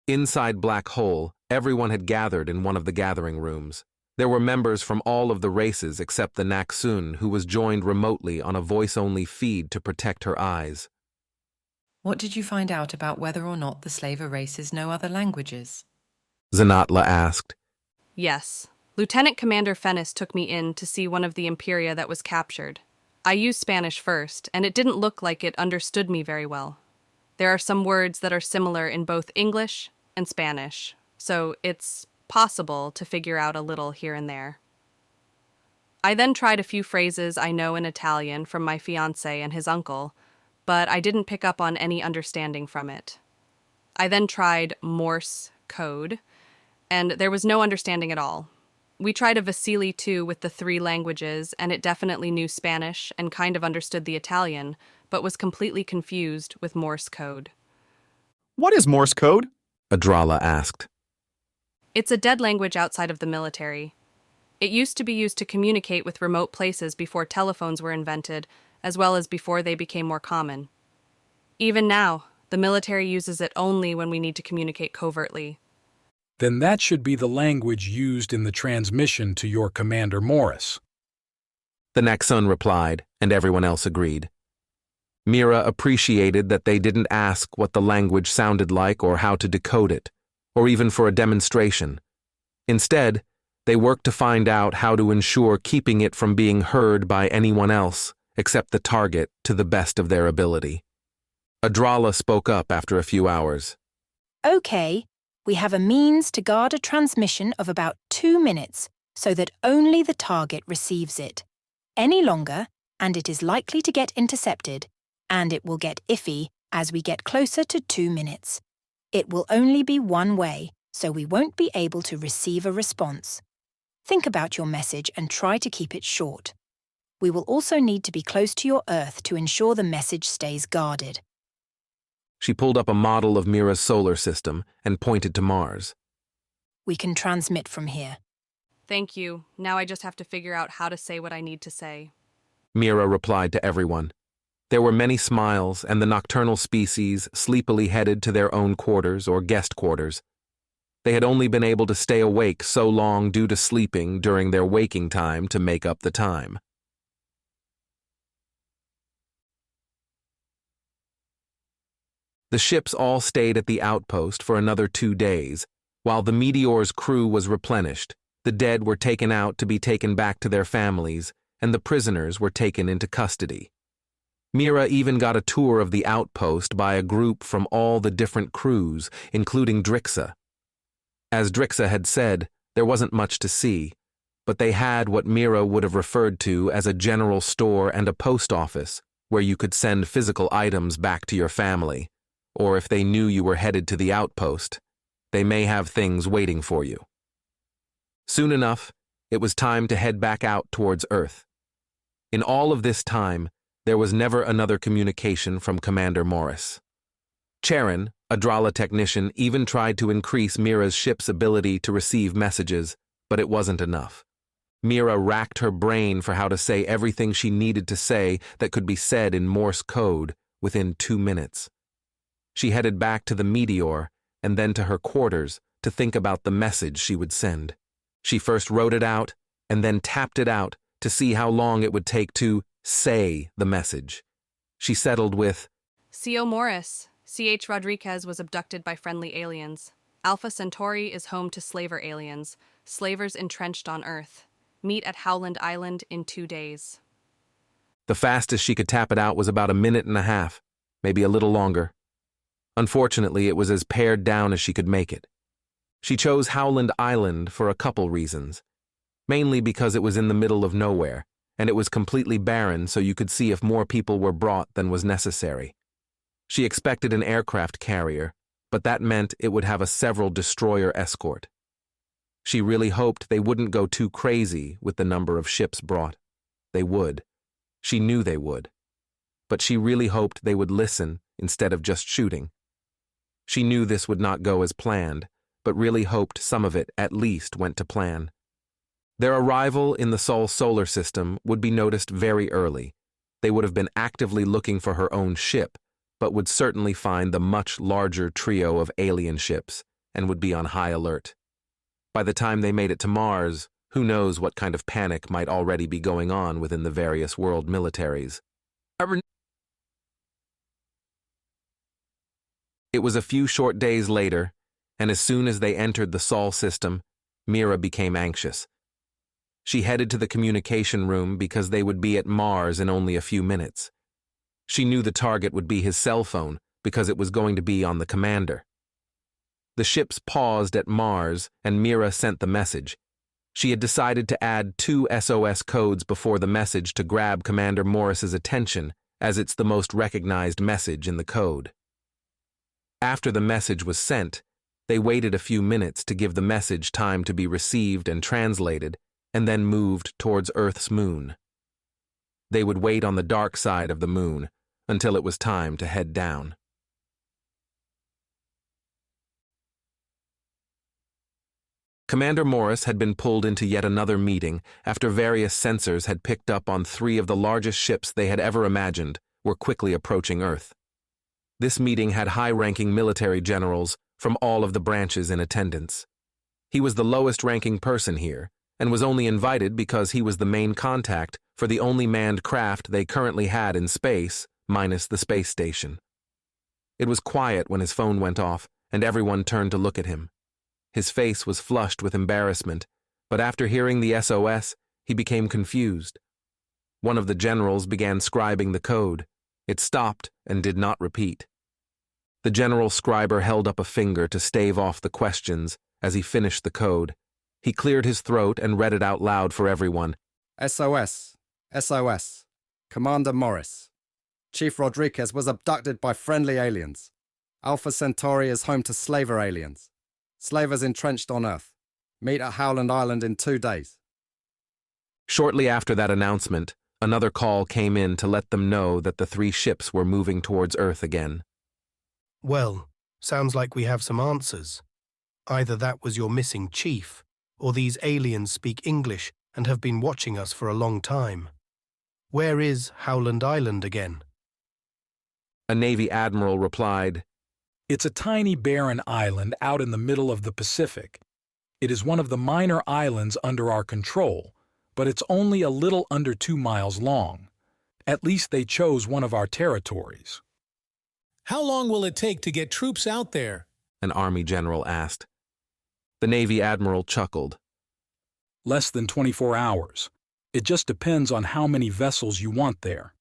Inside Black Hole, everyone had gathered in one of the gathering rooms. There were members from all of the races except the Naxun, who was joined remotely on a voice-only feed to protect her eyes. What did you find out about whether or not the slaver races know other languages? Zanatla asked. Yes. Lieutenant Commander Fennis took me in to see one of the Imperia that was captured. I used Spanish first, and it didn't look like it understood me very well. There are some words that are similar in both English and Spanish, so it's possible to figure out a little here and there. I then tried a few phrases I know in Italian from my fiancé and his uncle, but I didn't pick up on any understanding from it. I then tried Morse Code, and there was no understanding at all. We tried a Vasili too with the 3 languages, and it definitely knew Spanish and kind of understood the Italian, but was completely confused with Morse Code. What is Morse Code? Adrala asked. It's a dead language outside of the military. It used to be used to communicate with remote places before telephones were invented, as well as before they became more common. Even now, the military uses it only when we need to communicate covertly. Then that should be the language used in the transmission to your Commander Morris. The Naxun replied, and everyone else agreed. Mira appreciated that they didn't ask what the language sounded like or how to decode it, or even for a demonstration. Instead, they worked to find out how to ensure keeping it from being heard by anyone else except the target to the best of their ability. Adrala spoke up after a few hours. Okay, we have a means to guard a transmission of about 2 minutes so that only the target receives it. Any longer, and it is likely to get intercepted, and it will get iffy as we get closer to 2 minutes. It will only be one way, so we won't be able to receive a response. Think about your message and try to keep it short. We will also need to be close to your Earth to ensure the message stays guarded. She pulled up a model of Mira's solar system and pointed to Mars. We can transmit from here. Thank you. Now I just have to figure out how to say what I need to say. Mira replied to everyone. There were many smiles, and the nocturnal species sleepily headed to their own quarters or guest quarters. They had only been able to stay awake so long due to sleeping during their waking time to make up the time. The ships all stayed at the outpost for another 2 days. While the Meteor's crew was replenished, the dead were taken out to be taken back to their families, and the prisoners were taken into custody. Mira even got a tour of the outpost by a group from all the different crews, including Drixa. As Drixa had said, there wasn't much to see, but they had what Mira would have referred to as a general store and a post office, where you could send physical items back to your family. Or if they knew you were headed to the outpost, they may have things waiting for you. Soon enough, it was time to head back out towards Earth. In all of this time, there was never another communication from Commander Morris. Charon, a Drala technician, even tried to increase Mira's ship's ability to receive messages, but it wasn't enough. Mira racked her brain for how to say everything she needed to say that could be said in Morse code within 2 minutes. She headed back to the Meteor and then to her quarters to think about the message she would send. She first wrote it out and then tapped it out to see how long it would take to say the message. She settled with, C.O. Morris, C.H. Rodriguez was abducted by friendly aliens. Alpha Centauri is home to slaver aliens, slavers entrenched on Earth. Meet at Howland Island in 2 days. The fastest she could tap it out was about 1.5 minutes, maybe a little longer. Unfortunately, it was as pared down as she could make it. She chose Howland Island for a couple reasons. Mainly because it was in the middle of nowhere, and it was completely barren so you could see if more people were brought than was necessary. She expected an aircraft carrier, but that meant it would have a several destroyer escort. She really hoped they wouldn't go too crazy with the number of ships brought. They would. She knew they would. But she really hoped they would listen instead of just shooting. She knew this would not go as planned, but really hoped some of it at least went to plan. Their arrival in the Sol solar system would be noticed very early. They would have been actively looking for her own ship, but would certainly find the much larger trio of alien ships, and would be on high alert. By the time they made it to Mars, who knows what kind of panic might already be going on within the various world militaries. It was a few short days later, and as soon as they entered the Sol system, Mira became anxious. She headed to the communication room because they would be at Mars in only a few minutes. She knew the target would be his cell phone because it was going to be on the commander. The ships paused at Mars, and Mira sent the message. She had decided to add 2 SOS codes before the message to grab Commander Morris's attention, as it's the most recognized message in the code. After the message was sent, they waited a few minutes to give the message time to be received and translated, and then moved towards Earth's moon. They would wait on the dark side of the moon until it was time to head down. Commander Morris had been pulled into yet another meeting after various sensors had picked up on 3 of the largest ships they had ever imagined were quickly approaching Earth. This meeting had high-ranking military generals from all of the branches in attendance. He was the lowest-ranking person here, and was only invited because he was the main contact for the only manned craft they currently had in space, minus the space station. It was quiet when his phone went off, and everyone turned to look at him. His face was flushed with embarrassment, but after hearing the SOS, he became confused. One of the generals began scribing the code. It stopped and did not repeat. The general scriber held up a finger to stave off the questions as he finished the code. He cleared his throat and read it out loud for everyone. SOS. SOS. Commander Morris. Chief Rodriguez was abducted by friendly aliens. Alpha Centauri is home to slaver aliens. Slavers entrenched on Earth. Meet at Howland Island in 2 days. Shortly after that announcement, another call came in to let them know that the 3 ships were moving towards Earth again. Well, sounds like we have some answers. Either that was your missing chief, or these aliens speak English and have been watching us for a long time. Where is Howland Island again? A Navy admiral replied, It's a tiny barren island out in the middle of the Pacific. It is one of the minor islands under our control, but it's only a little under 2 miles long. At least they chose one of our territories. How long will it take to get troops out there? An Army general asked. The Navy admiral chuckled. Less than 24 hours. It just depends on how many vessels you want there.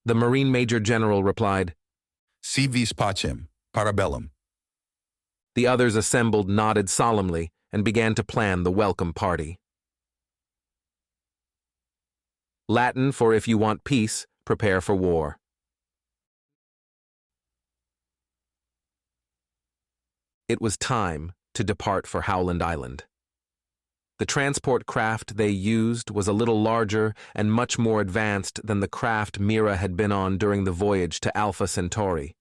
The Marine Major General replied, Si vis pacem, parabellum. The others assembled, nodded solemnly, and began to plan the welcome party. Latin for if you want peace, prepare for war. It was time to depart for Howland Island. The transport craft they used was a little larger and much more advanced than the craft Mira had been on during the voyage to Alpha Centauri.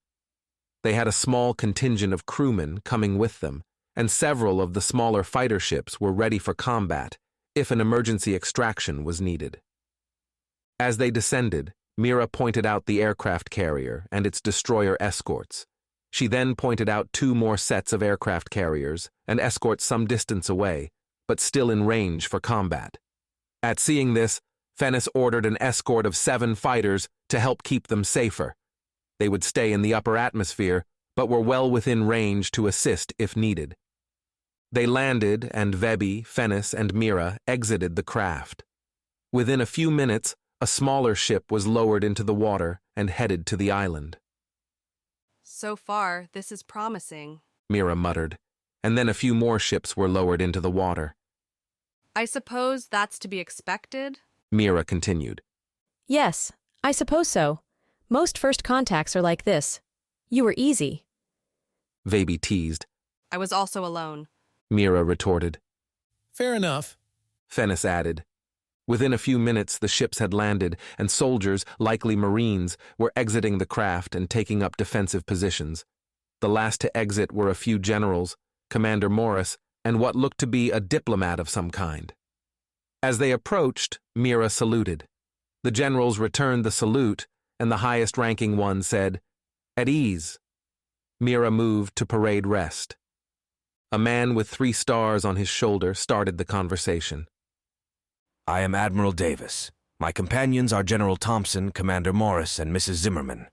They had a small contingent of crewmen coming with them, and several of the smaller fighter ships were ready for combat if an emergency extraction was needed. As they descended, Mira pointed out the aircraft carrier and its destroyer escorts. She then pointed out 2 more sets of aircraft carriers and escorts some distance away, but still in range for combat. At seeing this, Fennis ordered an escort of 7 fighters to help keep them safer. They would stay in the upper atmosphere, but were well within range to assist if needed. They landed, and Vebi, Fennis, and Mira exited the craft. Within a few minutes, a smaller ship was lowered into the water and headed to the island. So far, this is promising, Mira muttered, and then a few more ships were lowered into the water. I suppose that's to be expected? Mira continued. Yes, I suppose so. Most first contacts are like this. You were easy. Vebi teased. I was also alone. Mira retorted. Fair enough. Fennis added. Within a few minutes, the ships had landed, and soldiers, likely Marines, were exiting the craft and taking up defensive positions. The last to exit were a few generals, Commander Morris, and what looked to be a diplomat of some kind. As they approached, Mira saluted. The generals returned the salute, and the highest-ranking one said, "At ease." Mira moved to parade rest. A man with 3 stars on his shoulder started the conversation. I am Admiral Davis. My companions are General Thompson, Commander Morris, and Mrs. Zimmerman.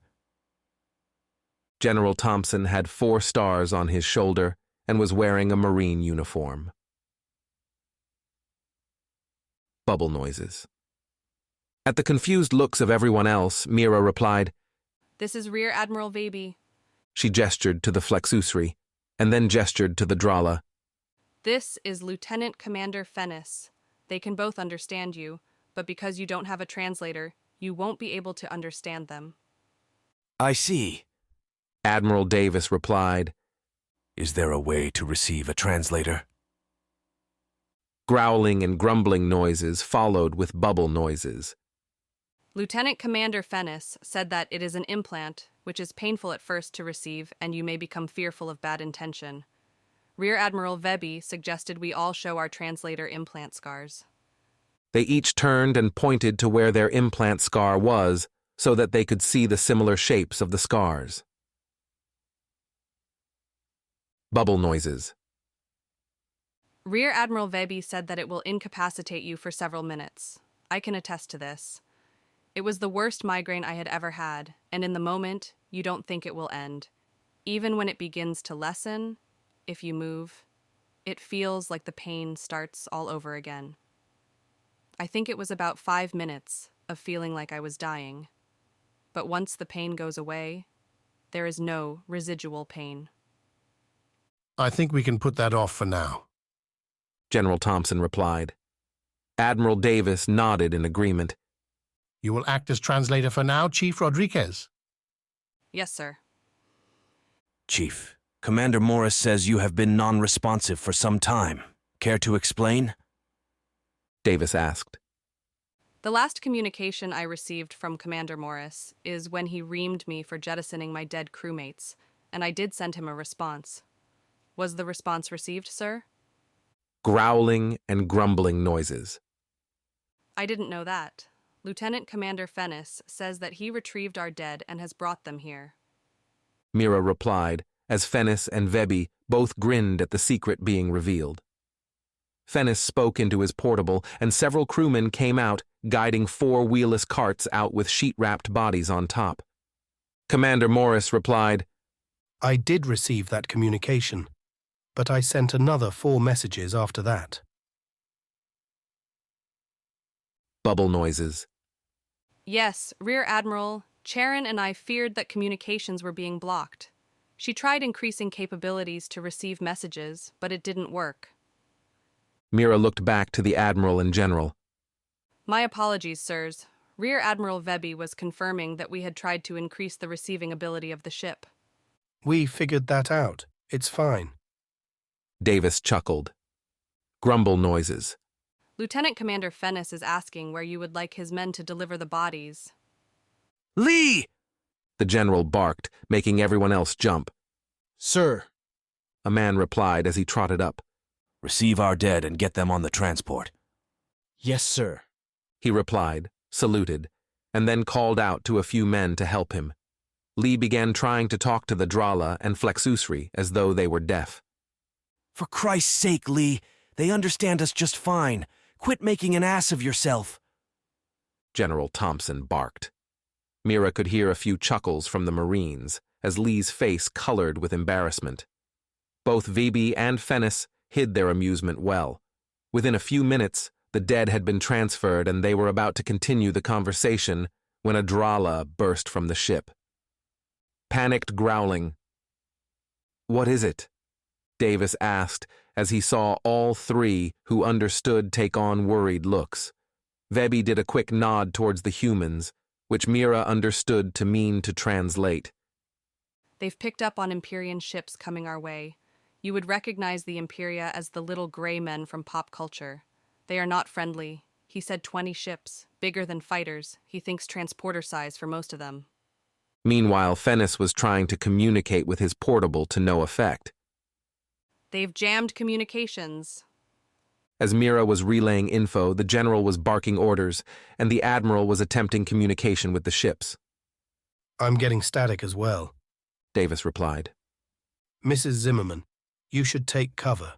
General Thompson had 4 stars on his shoulder and was wearing a Marine uniform. Bubble noises. At the confused looks of everyone else, Mira replied, This is Rear Admiral Veby. She gestured to the flexusri, and then gestured to the Drala. This is Lieutenant Commander Fennis. They can both understand you, but because you don't have a translator, you won't be able to understand them. I see. Admiral Davis replied, Is there a way to receive a translator? Growling and grumbling noises followed with bubble noises. Lieutenant Commander Fennis said that it is an implant, which is painful at first to receive, and you may become fearful of bad intention. Rear Admiral Veby suggested we all show our translator implant scars. They each turned and pointed to where their implant scar was, so that they could see the similar shapes of the scars. Bubble noises. Rear Admiral Veby said that it will incapacitate you for several minutes. I can attest to this. It was the worst migraine I had ever had, and in the moment, you don't think it will end. Even when it begins to lessen, if you move, it feels like the pain starts all over again. I think it was about 5 minutes of feeling like I was dying. But once the pain goes away, there is no residual pain. I think we can put that off for now. General Thompson replied. Admiral Davis nodded in agreement. You will act as translator for now, Chief Rodriguez? Yes, sir. Chief, Commander Morris says you have been non-responsive for some time. Care to explain? Davis asked. The last communication I received from Commander Morris is when he reamed me for jettisoning my dead crewmates, and I did send him a response. Was the response received, sir? Growling and grumbling noises. I didn't know that. Lieutenant Commander Fennis says that he retrieved our dead and has brought them here. Mira replied, as Fennis and Veby both grinned at the secret being revealed. Fennis spoke into his portable, and several crewmen came out, guiding 4 wheelless carts out with sheet-wrapped bodies on top. Commander Morris replied, I did receive that communication, but I sent another 4 messages after that. Bubble noises. Yes, Rear Admiral, Charon and I feared that communications were being blocked. She tried increasing capabilities to receive messages, but it didn't work. Mira looked back to the Admiral and General. My apologies, sirs. Rear Admiral Veby was confirming that we had tried to increase the receiving ability of the ship. We figured that out. It's fine. Davis chuckled. Grumble noises. Lieutenant Commander Fennis is asking where you would like his men to deliver the bodies. Lee! The General barked, making everyone else jump. Sir. A man replied as he trotted up. Receive our dead and get them on the transport. Yes, sir. He replied, saluted, and then called out to a few men to help him. Lee began trying to talk to the Drala and Flexusri as though they were deaf. For Christ's sake, Lee, they understand us just fine. Quit making an ass of yourself. General Thompson barked. Mira could hear a few chuckles from the Marines as Lee's face colored with embarrassment. Both Veby and Fennis hid their amusement well. Within a few minutes, the dead had been transferred and they were about to continue the conversation when a Drala burst from the ship. Panicked growling. What is it? Davis asked as he saw all 3 who understood take on worried looks. Veby did a quick nod towards the humans, which Mira understood to mean to translate. They've picked up on Imperian ships coming our way. You would recognize the Imperia as the little gray men from pop culture. They are not friendly. He said 20 ships, bigger than fighters. He thinks transporter size for most of them. Meanwhile, Fennis was trying to communicate with his portable to no effect. They've jammed communications. As Mira was relaying info, the General was barking orders, and the Admiral was attempting communication with the ships. I'm getting static as well. Davis replied. Mrs. Zimmerman, You should take cover.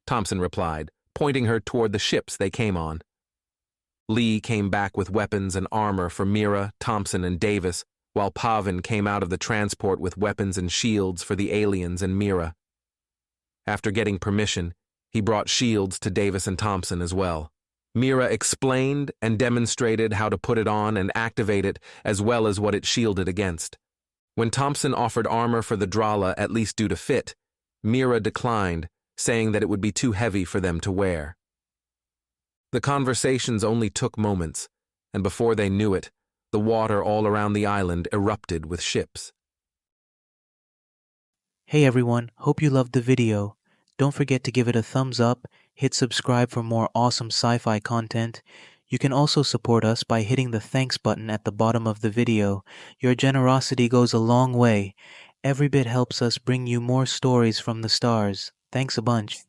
Thompson replied, pointing her toward the ships they came on. Lee came back with weapons and armor for Mira, Thompson, and Davis, while Pavin came out of the transport with weapons and shields for the aliens and Mira. After getting permission, he brought shields to Davis and Thompson as well. Mira explained and demonstrated how to put it on and activate it, as well as what it shielded against. When Thompson offered armor for the Drala, at least due to fit, Mira declined, saying that it would be too heavy for them to wear. The conversations only took moments, and before they knew it, the water all around the island erupted with ships. Hey everyone, hope you loved the video. Don't forget to give it a thumbs up, hit subscribe for more awesome sci-fi content. You can also support us by hitting the thanks button at the bottom of the video. Your generosity goes a long way. Every bit helps us bring you more stories from the stars. Thanks a bunch.